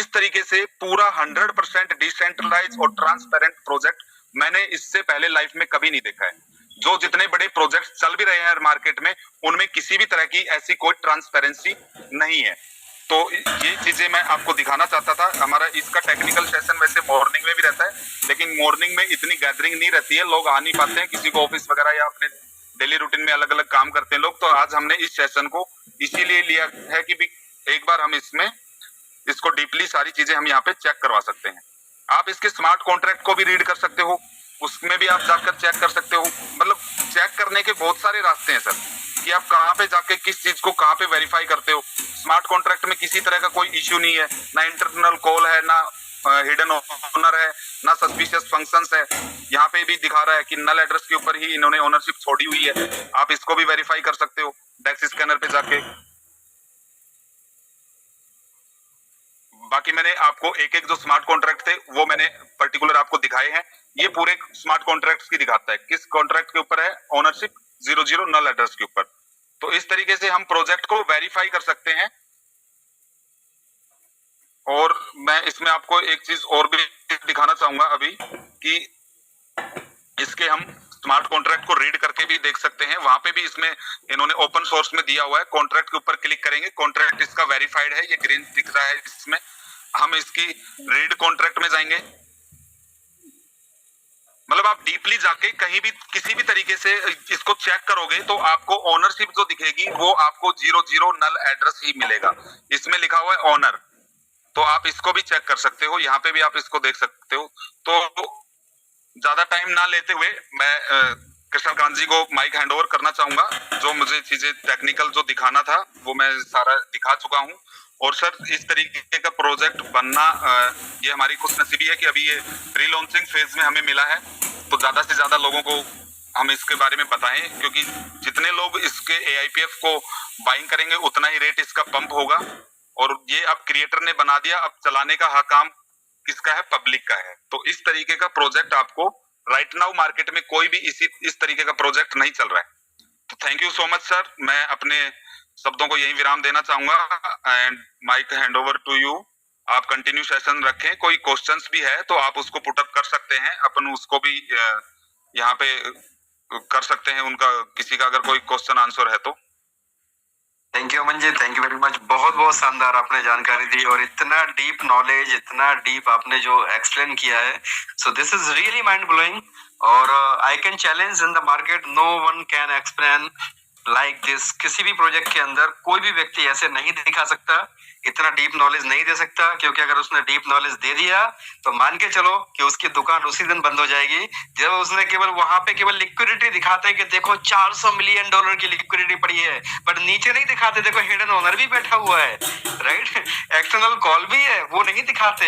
इस तरीके से पूरा 100% डिसेंट्रलाइज और ट्रांसपेरेंट प्रोजेक्ट मैंने इससे पहले लाइफ में कभी नहीं देखा है। जो जितने बड़े प्रोजेक्ट चल भी रहे हैं मार्केट में, उनमें किसी भी तरह की ऐसी कोई ट्रांसपेरेंसी नहीं है। तो ये चीजें मैं आपको दिखाना चाहता था। हमारा इसका टेक्निकल सेशन वैसे मॉर्निंग में भी रहता है, लेकिन मॉर्निंग में इतनी गैदरिंग नहीं रहती है, लोग आ नहीं पाते हैं, किसी को ऑफिस वगैरह या अपने डेली रूटीन में अलग अलग काम करते हैं लोग। तो आज हमने इस सेशन को इसीलिए लिया है कि भी एक बार हम इसमें इसको डीपली सारी चीजें हम यहाँ पे चेक करवा सकते हैं। आप इसके स्मार्ट कॉन्ट्रैक्ट को भी रीड कर सकते हो, उसमें भी आप जाकर चेक कर सकते हो। मतलब चेक करने के बहुत सारे रास्ते हैं सर, कि आप कहाँ पे जाके किस चीज को कहाँ पे वेरीफाई करते हो। स्मार्ट कॉन्ट्रैक्ट में किसी तरह का कोई इश्यू नहीं है, ना इंटरनल कॉल है, ना हिडन ओनर है, ना सस्पिशियस फंक्शंस है। यहाँ पे भी दिखा रहा है कि नल एड्रेस के ऊपर ही इन्होंने ओनरशिप छोड़ी हुई है। आप इसको भी वेरीफाई कर सकते हो डेक्स स्कैनर पे जाके। बाकी मैंने आपको एक एक जो स्मार्ट कॉन्ट्रैक्ट थे वो मैंने पर्टिकुलर आपको दिखाए हैं। ये पूरे स्मार्ट कॉन्ट्रैक्ट की दिखाता है किस कॉन्ट्रैक्ट के ऊपर है ओनरशिप 00 नल एड्रेस के ऊपर। तो इस तरीके से हम प्रोजेक्ट को वेरीफाई कर सकते हैं। और मैं इसमें आपको एक चीज और भी दिखाना चाहूंगा अभी, कि इसके हम स्मार्ट कॉन्ट्रैक्ट को रीड करके भी देख सकते हैं। वहां पे भी इसमें इन्होंने ओपन सोर्स में दिया हुआ है। कॉन्ट्रैक्ट के ऊपर क्लिक करेंगे, कॉन्ट्रैक्ट इसका वेरीफाइड है, ये ग्रीन दिख रहा है इसमें। हम इसकी रीड कॉन्ट्रैक्ट में जाएंगे। मतलब आप डीपली जाके कहीं भी किसी भी तरीके से इसको चेक करोगे तो आपको ओनरशिप जो दिखेगी वो आपको 00 नल एड्रेस ही मिलेगा। इसमें लिखा हुआ है ओनर, तो आप इसको भी चेक कर सकते हो। यहाँ पे भी आप इसको देख सकते हो। तो ज्यादा टाइम ना लेते हुए मैं कृष्णकांत जी को माइक हैंडओवर करना चाहूंगा। जो मुझे चीजें टेक्निकल जो दिखाना था वो मैं सारा दिखा चुका हूँ। और सर इस तरीके का प्रोजेक्ट बनना ये हमारी खुशनसीबी है कि अभी ये प्री लॉन्चिंग फेज में हमें मिला है। तो ज्यादा से ज्यादा लोगों को हम इसके बारे में बताएं, क्योंकि जितने लोग इसके AIPF को बाइंग करेंगे उतना ही रेट इसका पंप होगा। और ये अब क्रिएटर ने बना दिया, अब चलाने का हक काम किसका है? पब्लिक का है। तो इस तरीके का प्रोजेक्ट आपको राइट नाउ मार्केट में कोई भी इस तरीके का प्रोजेक्ट नहीं चल रहा है। तो thank you so much sir. मैं अपने शब्दों को यही विराम देना चाहूंगा and mic hand over to you. आप कंटिन्यू सेशन रखें। कोई क्वेश्चंस भी है तो आप उसको पुट अप कर सकते हैं, अपन उसको भी यहाँ पे कर सकते हैं। उनका किसी का अगर कोई क्वेश्चन आंसर है तो। Thank you Aman ji, thank you very much. बहुत बहुत शानदार आपने जानकारी दी और इतना डीप नॉलेज, इतना डीप आपने जो एक्सप्लेन किया है, so this is really mind blowing. और I can challenge in the market, no one can explain like this. किसी भी प्रोजेक्ट के अंदर कोई भी व्यक्ति ऐसे नहीं दिखा सकता, इतना डीप नॉलेज नहीं दे सकता। क्योंकि अगर उसने डीप नॉलेज दे दिया तो मान के चलो कि उसकी दुकान उसी दिन बंद हो जाएगी जब उसने केवल वहां पे केवल लिक्विडिटी दिखाते हैं कि देखो $400 मिलियन की लिक्विडिटी पड़ी है, बट नीचे नहीं दिखाते देखो हिडन ओनर भी बैठा हुआ है, राइट, एक्सटर्नल कॉल भी है, वो नहीं दिखाते,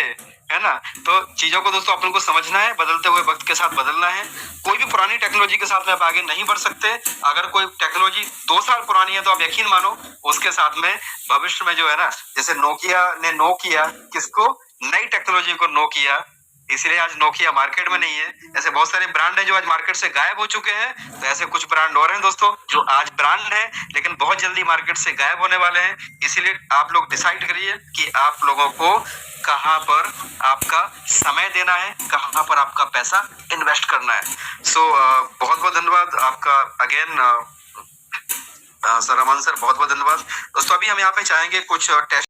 है ना। तो चीजों को दोस्तों अपन को समझना है, बदलते हुए वक्त के साथ बदलना है। कोई भी पुरानी टेक्नोलॉजी के साथ में आप आगे नहीं बढ़ सकते। अगर कोई टेक्नोलॉजी 2 साल पुरानी है तो आप यकीन मानो उसके साथ में भविष्य में जो है ना, जैसे नोकिया ने नो किया किसको, नई टेक्नोलॉजी को नो किया, इसलिए आज नोकिया मार्केट में नहीं है। ऐसे बहुत सारे ब्रांड हैं जो आज मार्केट से गायब हो चुके हैं। तो ऐसे कुछ ब्रांड और हैं दोस्तों जो आज ब्रांड है लेकिन बहुत जल्दी मार्केट से गायब होने वाले हैं। इसीलिए आप लोग डिसाइड करिए कि आप लोगों को कहां पर आपका समय देना है, कहां पर आपका पैसा इन्वेस्ट करना है। सो बहुत बहुत धन्यवाद आपका अगेन सर, अमन सर, बहुत बहुत धन्यवाद दोस्तों। अभी हम यहाँ पे चाहेंगे कुछ टेस्ट